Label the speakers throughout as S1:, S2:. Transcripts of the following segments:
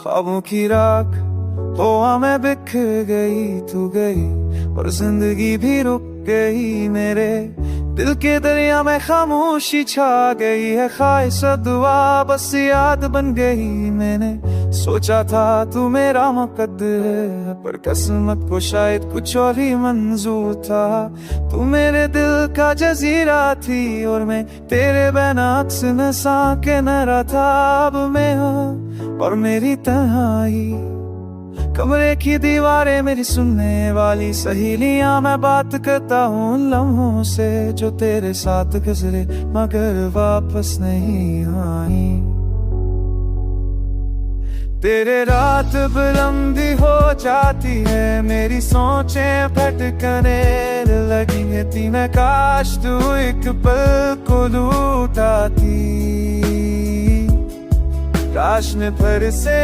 S1: ख्वाबों की राख हवा में बिखर गई, तू गई और जिंदगी भी रुक गई। मेरे दिल के दरिया में खामोशी छा गई है, ख्वाहिश दुआ बस याद बन गई। मैंने सोचा था तू मेरा मुकद्दर है, पर किस्मत को शायद कुछ और ही मंजूर था। तू मेरे दिल का जजीरा थी और मैं तेरे बिना अक्स नसा के न रहा था। अब मैं हूँ और मेरी तन्हाई, कमरे की दीवारें मेरी सुनने वाली सहेलियां, मैं बात करता हूँ उन लम्हों से जो तेरे साथ गुजरे मगर वापस नहीं आई। तेरे रात बुलंदी हो जाती है, मेरी सोचें भटकने लगी है। तीन काश तू एक पल को लूटाती, काश में फिर से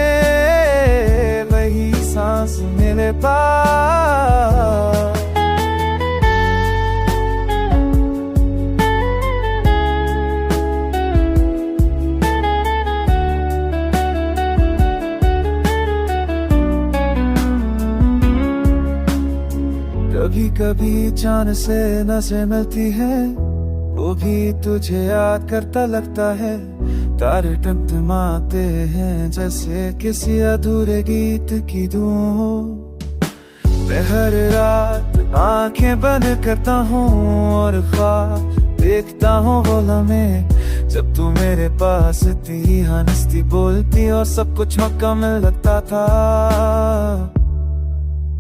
S1: वही सांस मिले पास। कभी कभी चांद से नजरें मिलती है, वो भी तुझे याद करता लगता है। तारे टमटमाते हैं जैसे किसी अधूरे गीत की धूम हो। मैं हर रात आंखें बंद करता हूँ और ख्वाब देखता हूँ वो लम्हे जब तू मेरे पास थी, हंसती बोलती और सब कुछ मुकम्मल लगता था।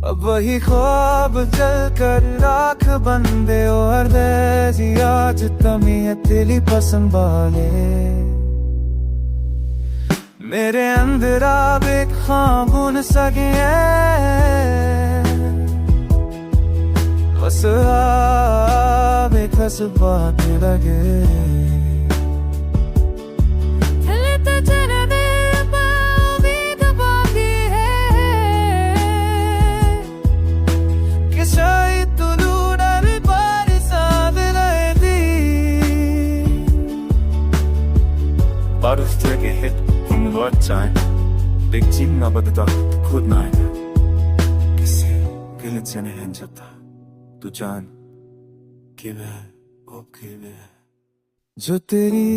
S1: अब वही ख्वाब जल कर राख बन दे और दे आज तमी है तेरी पसंद वाले। मेरे अंदर आप एक खामोन सके बस आप एक बात लगे। Hit from the hard time, big team na ba da khud na hai kisse gilt se nahi jata tu जान कि वह ओ कि वह जो तेरी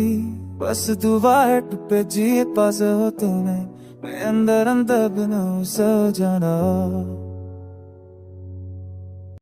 S1: बस दुआ है पे जी पास हो तुम्हें मैं अंदर अंदर बना सो जाना।